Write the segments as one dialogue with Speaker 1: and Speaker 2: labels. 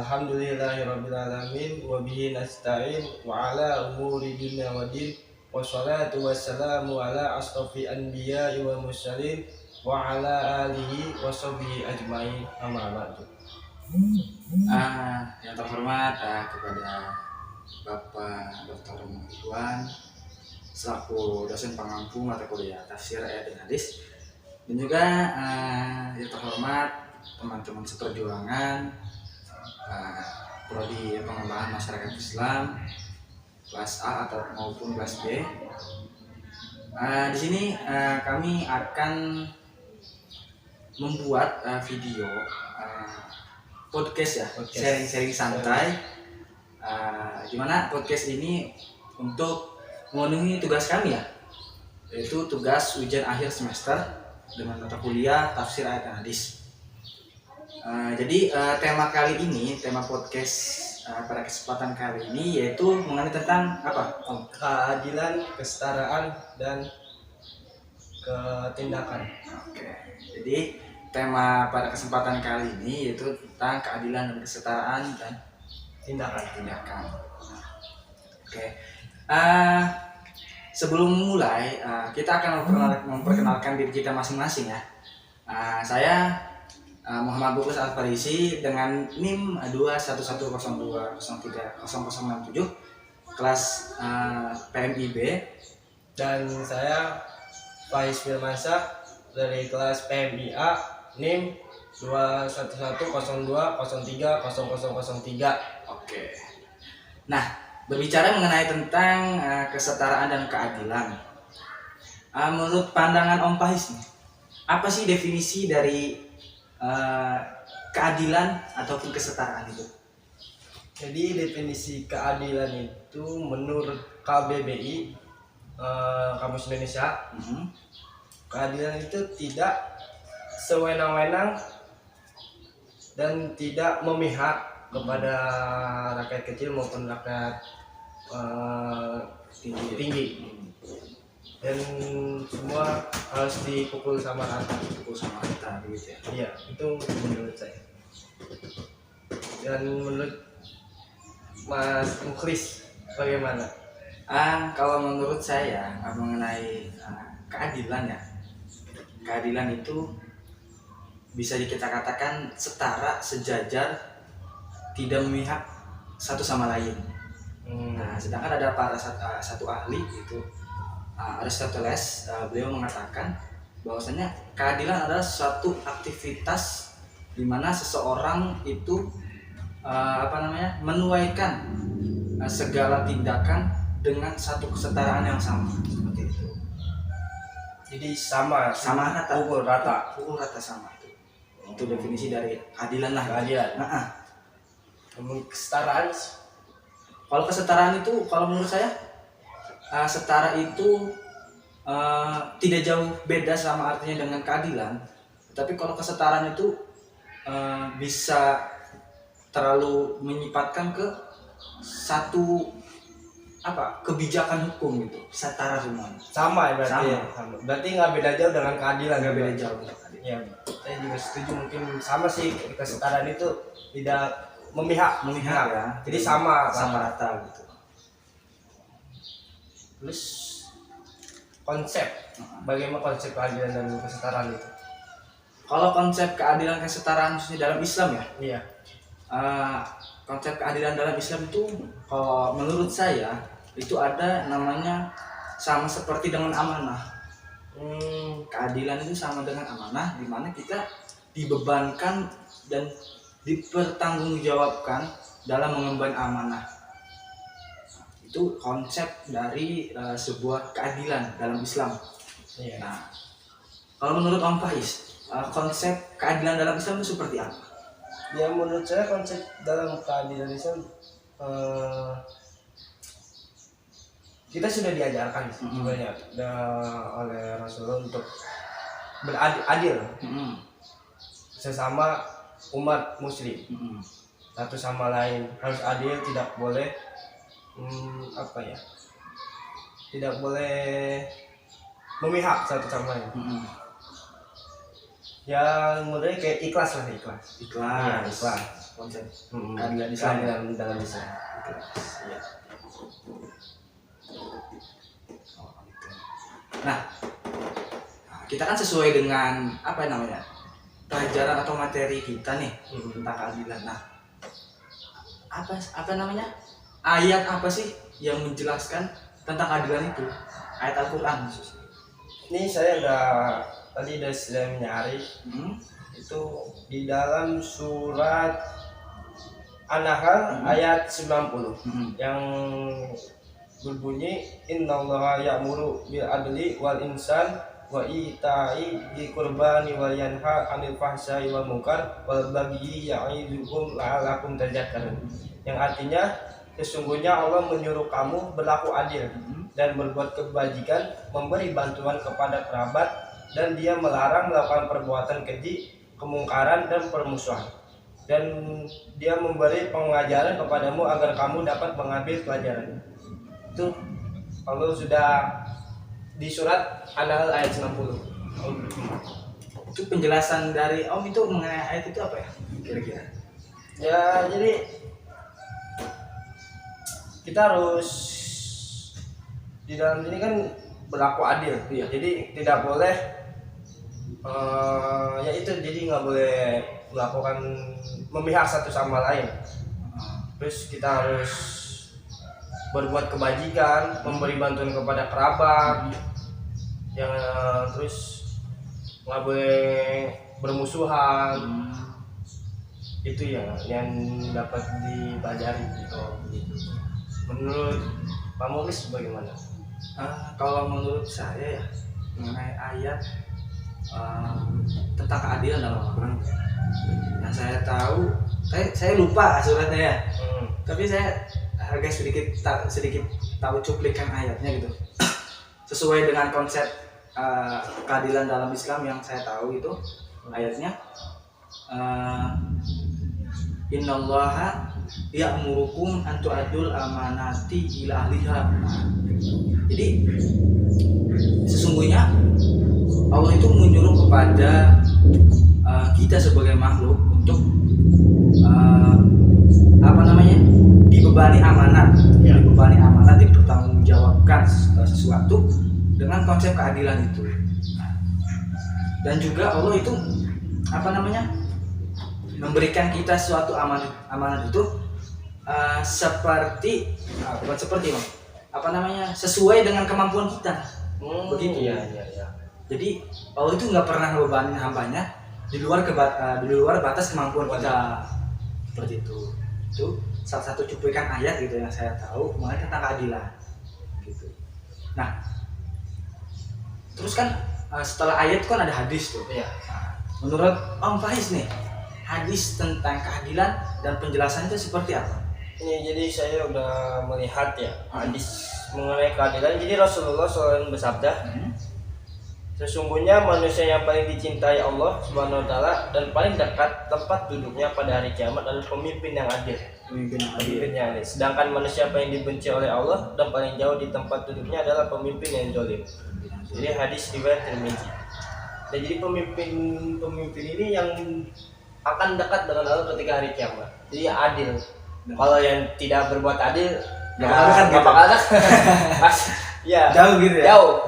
Speaker 1: Alhamdulillahirabbil alamin wa bihi nasta'in wa ala umuri dunya waddin wassalatu wassalamu ala asrofil anbiya'i wal mursalin wa ala alihi wa sahbihi ajmain amma ba'du.
Speaker 2: Yang terhormat kepada Bapak Dr. Iwan selaku dosen pengampu mata kuliah tafsir ayat dan hadis, dan juga yang terhormat teman-teman seperjuangan prodi pengembangan masyarakat Islam kelas A atau maupun kelas B. Di sini kami akan membuat video podcast ya, sharing-sharing santai. Dimana podcast ini untuk memenuhi tugas kami ya, yaitu tugas ujian akhir semester dengan mata kuliah tafsir ayat dan hadis. Jadi tema kali ini, tema podcast pada kesempatan kali ini yaitu mengenai tentang apa?
Speaker 1: Keadilan, kesetaraan, dan ketindakan.
Speaker 2: Oke. Jadi tema pada kesempatan kali ini yaitu tentang keadilan dan kesetaraan dan tindakan. Oke. Sebelum mulai, kita akan memperkenalkan diri kita masing-masing ya. Saya Muhammad Bukus Al-Farisi dengan NIM 21102030067 kelas PMIB,
Speaker 1: Dan saya Faiz Firmansyah dari kelas PMIA NIM 21102030003.
Speaker 2: Oke. Nah, berbicara mengenai tentang kesetaraan dan keadilan, menurut pandangan Om Faiz nih, apa sih definisi dari keadilan ataupun kesetaraan itu?
Speaker 1: Jadi definisi keadilan itu menurut KBBI, Kamus Indonesia, keadilan itu tidak sewenang-wenang dan tidak memihak kepada rakyat kecil maupun rakyat tinggi. Dan semua harus dipukul sama rata.
Speaker 2: Gitu ya.
Speaker 1: Iya, itu menurut saya. Dan menurut Mas Mukhlis bagaimana?
Speaker 2: Kalau menurut saya mengenai keadilan ya, keadilan itu bisa kita katakan setara, sejajar, tidak memihak satu sama lain. Nah, sedangkan ada satu ahli itu Aristoteles, beliau mengatakan bahwasanya keadilan adalah suatu aktivitas di mana seseorang itu menuaikan segala tindakan dengan satu kesetaraan yang sama, seperti itu.
Speaker 1: Jadi sama
Speaker 2: rata,
Speaker 1: pukul rata
Speaker 2: sama itu. Itu definisi dari keadilan lah.
Speaker 1: keadilan. Kesetaraan,
Speaker 2: kalau kesetaraan itu, kalau menurut saya setara itu tidak jauh beda sama artinya dengan keadilan. Tapi kalau kesetaraan itu bisa terlalu menyifatkan ke satu kebijakan hukum gitu, setara semuanya.
Speaker 1: Sama ya berarti.
Speaker 2: Sama.
Speaker 1: Berarti nggak beda jauh dengan keadilan.
Speaker 2: Nggak beda jauh.
Speaker 1: Ya, saya juga setuju, mungkin sama sih, kesetaraan itu tidak memihak
Speaker 2: ya.
Speaker 1: Jadi sama
Speaker 2: rata gitu.
Speaker 1: Terus konsep, bagaimana konsep keadilan dan kesetaraan itu?
Speaker 2: Kalau konsep keadilan kesetaraan khususnya dalam Islam ya?
Speaker 1: Iya.
Speaker 2: Konsep keadilan dalam Islam itu kalau menurut saya itu ada namanya sama seperti dengan amanah. Keadilan itu sama dengan amanah, di mana kita dibebankan dan dipertanggungjawabkan dalam mengemban amanah. Itu konsep dari sebuah keadilan dalam Islam.
Speaker 1: Iya.
Speaker 2: Nah, kalau menurut Om Faiz, konsep keadilan dalam Islam itu seperti apa?
Speaker 1: Ya, menurut saya konsep dalam keadilan Islam, kita sudah diajarkan sebenarnya oleh Rasulullah untuk beradil sesama umat muslim, satu sama lain harus adil, tidak boleh tidak boleh memihak satu sama lain. Ya, mulai kayak ikhlas lah.
Speaker 2: Ikhlas.
Speaker 1: Ikhlas.
Speaker 2: konsep keadilan Islam
Speaker 1: dalam Islam.
Speaker 2: Iya. Nah, kita kan sesuai dengan apa namanya pelajaran atau materi kita nih tentang keadilan. Nah, apa namanya ayat apa sih yang menjelaskan tentang keadilan itu? Ayat Al-Quran khususnya.
Speaker 1: Ini saya tadi sudah mencari itu di dalam surat An-Nahl ayat 90 yang berbunyi innallaha ya'muru bil adli wal ihsan wa ita'i dzil qurbani wa yanha 'anil fahsya'i wal munkar wal bagyi ya'idukum la'allakum tadhakkarun. Yang artinya sesungguhnya Allah menyuruh kamu berlaku adil dan berbuat kebajikan, memberi bantuan kepada kerabat, dan Dia melarang melakukan perbuatan keji, kemungkaran dan permusuhan. Dan Dia memberi pengajaran kepadamu agar kamu dapat mengambil pelajaran. Itu Allah sudah di surat An-Nahl ayat 90.
Speaker 2: Itu penjelasan dari Om itu mengenai ayat itu apa ya kira-kira?
Speaker 1: Ya, jadi kita harus di dalam ini kan berlaku adil.
Speaker 2: Iya.
Speaker 1: Jadi tidak boleh ya itu, jadi nggak boleh melakukan memihak satu sama lain. Terus kita harus berbuat kebajikan, memberi bantuan kepada kerabat, yang terus nggak boleh bermusuhan. Itu ya yang dapat dipelajari gitu. Menurut Pak Mulis bagaimana?
Speaker 2: Kalau menurut saya ya mengenai ayat tentang keadilan dalam Al-Quran, yang saya tahu, saya lupa suratnya ya, tapi saya agak sedikit tahu cuplikan ayatnya gitu. Sesuai dengan konsep keadilan dalam Islam yang saya tahu itu ayatnya innallaha ya'murukum an tu'addul amanati ila ahliha. Jadi sesungguhnya Allah itu menyuruh kepada kita sebagai makhluk untuk dibebani amanat, dipertanggungjawabkan sesuatu dengan konsep keadilan itu. Dan juga Allah itu memberikan kita suatu amanat itu sesuai dengan kemampuan kita. Begitu ya. Jadi Allah itu nggak pernah bebanin hambanya di luar batas kemampuan kita. Seperti itu. Itu salah satu cuplikan ayat gitu yang saya tahu mengenai tentang keadilan. Gitu. Nah, terus kan setelah ayat kan ada hadis tuh.
Speaker 1: Iya.
Speaker 2: Menurut Om Faiz nih, hadis tentang keadilan dan penjelasan itu seperti apa?
Speaker 1: Ini jadi saya udah melihat ya hadis mengenai keadilan. Jadi Rasulullah SAW bersabda, sesungguhnya manusia yang paling dicintai Allah Subhanahu wa taala dan paling dekat tempat duduknya pada hari kiamat adalah pemimpin yang adil. Pemimpin yang adil. Sedangkan manusia yang paling dibenci oleh Allah dan paling jauh di tempat duduknya adalah pemimpin yang zalim. Jadi hadis riwayat Tirmizi. Dan jadi pemimpin ini yang akan dekat dengan Allah ketika hari kiamat. Jadi adil. Kalau yang tidak berbuat adil, nggak bakal ya
Speaker 2: jauh gitu ya.
Speaker 1: Jauh.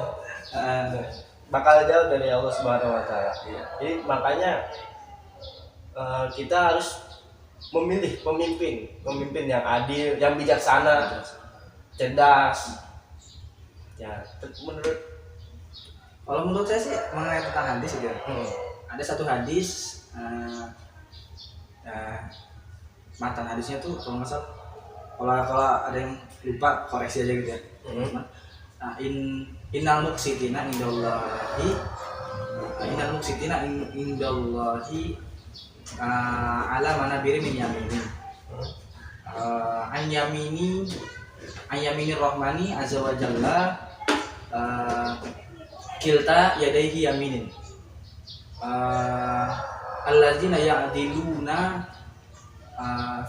Speaker 1: Bakal jauh dari Allah Subhanahu wa taala. Jadi makanya kita harus memilih pemimpin yang adil, yang bijaksana, cerdas. Ya,
Speaker 2: menurut saya sih mengenai tentang hadis gitu. Ada satu hadis matan hadisnya tuh kalau nggak salah, kalau ada yang lupa koreksi aja gitu ya. Innal muqsitina indallahi ala manabiri min yaminin an yamini rahmani azza wa jalla kilta yadaihi yaminin allazina ya'diluna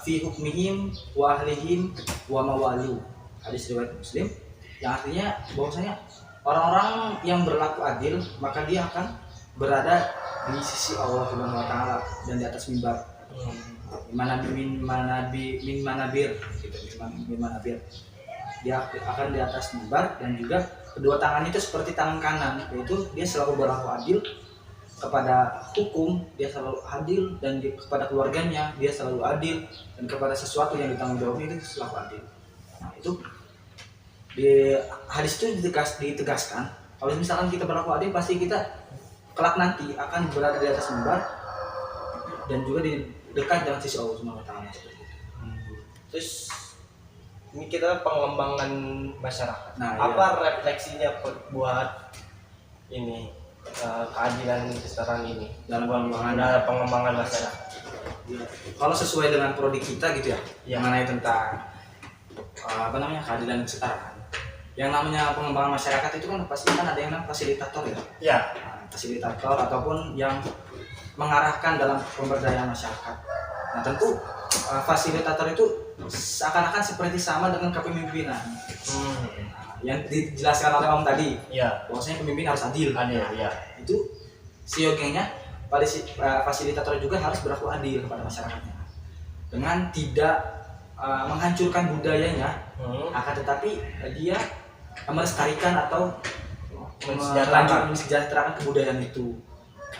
Speaker 2: fi hukmihim wa ahlihim wa mawalu. Hadis riwayat Muslim, yang artinya bahwasanya orang-orang yang berlaku adil maka dia akan berada di sisi Allah Subhanahu wa taala dan di atas mimbar. min manabir gitu, min manabir. Dia akan di atas mimbar dan juga kedua tangannya itu seperti tangan kanan, yaitu dia selalu berlaku adil kepada hukum, dia selalu adil, dan kepada keluarganya dia selalu adil, dan kepada sesuatu yang ditanggung jawabnya itu selalu adil. Nah, itu di hadis itu ditegaskan kalau misalkan kita berlaku adil, pasti kita kelak nanti akan berada di atas mimbar dan juga di dekat dengan sisi Allah Subhanahu wa taala seperti itu.
Speaker 1: Terus ini kita pengembangan masyarakat.
Speaker 2: Nah,
Speaker 1: apa refleksinya buat ini keadilan kesetaraan ini
Speaker 2: dalam pengembangan
Speaker 1: pengembangan masyarakat?
Speaker 2: Ya, kalau sesuai dengan prodi kita gitu ya, mengenai tentang keadilan kesetaraan. Yang namanya pengembangan masyarakat itu kan pasti kan ada yang namanya fasilitator ya.
Speaker 1: Ya.
Speaker 2: Fasilitator ataupun yang mengarahkan dalam pemberdayaan masyarakat. Nah, tentu fasilitator itu seakan-akan seperti sama dengan kepemimpinan. Yang dijelaskan oleh Om tadi, bahwasanya pemimpin harus adil. Itu siogianya fasilitator juga harus berlaku adil kepada masyarakatnya dengan tidak menghancurkan budayanya, akan tetapi dia melestarikan atau mensejahterakan kebudayaan itu.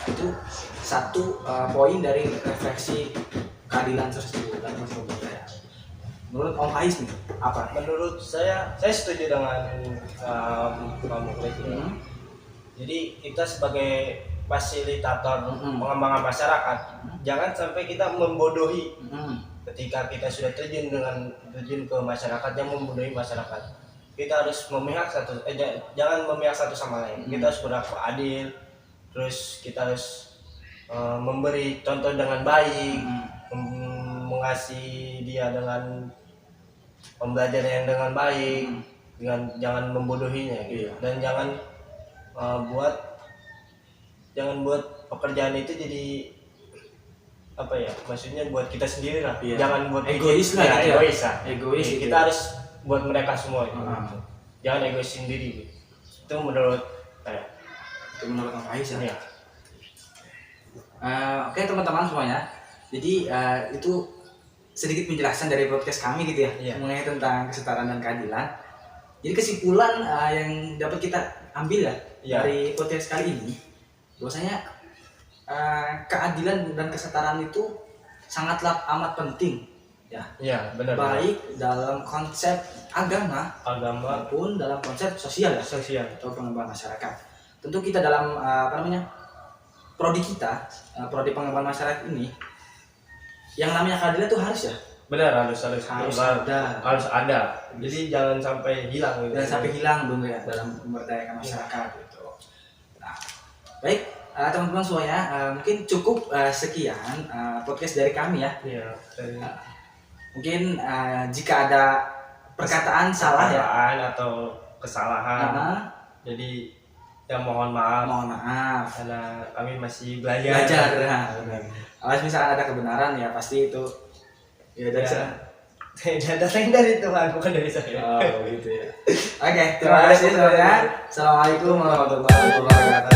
Speaker 2: Itu satu poin dari refleksi keadilan tersebut dalam budaya. Menurut Om Ais nih, apa?
Speaker 1: Menurut saya setuju dengan Pak Muklis. Jadi kita sebagai fasilitator pengembangan masyarakat, jangan sampai kita membodohi. Ketika kita sudah terjun ke masyarakat yang membodohi masyarakat, kita harus jangan memihak satu sama lain. Kita harus berlaku adil, terus kita harus memberi contoh dengan baik, mengasihi dia dengan pembelajaran yang dengan baik, jangan membodohinya gitu. Dan jangan buat pekerjaan itu jadi apa ya, maksudnya buat kita sendiri lah, jangan buat
Speaker 2: egois lah,
Speaker 1: egois. Kita harus buat mereka semua gitu. Jangan egois sendiri gitu. Itu menurut saya.
Speaker 2: Itu menurut Om Ais ya. Oke teman-teman semuanya, jadi itu sedikit penjelasan dari podcast kami gitu ya, mengenai tentang kesetaraan dan keadilan. Jadi kesimpulan yang dapat kita ambil dari podcast kali ini, bahwasanya keadilan dan kesetaraan itu sangatlah amat penting ya.
Speaker 1: Benar.
Speaker 2: Baik dalam konsep agama maupun dalam konsep sosial atau pengembangan masyarakat. Tentu kita dalam prodi kita, prodi pengembangan masyarakat ini, yang namanya keadilan itu harus ya.
Speaker 1: Benar, harus ada. Jadi jangan sampai hilang gitu.
Speaker 2: Jangan sampai hilang dong ya dalam memberdayakan masyarakat gitu. Nah, baik teman-teman semuanya, mungkin cukup sekian podcast dari kami ya. Mungkin jika ada perkataan salah
Speaker 1: atau kesalahan, jadi ya mohon maaf karena kami masih belajar. Kalau misalkan ada kebenaran ya pasti itu datang dari Tuhan, bukan dari saya.
Speaker 2: Oh gitu ya. Oke, terima kasih semuanya. Assalamualaikum warahmatullahi wabarakatuh.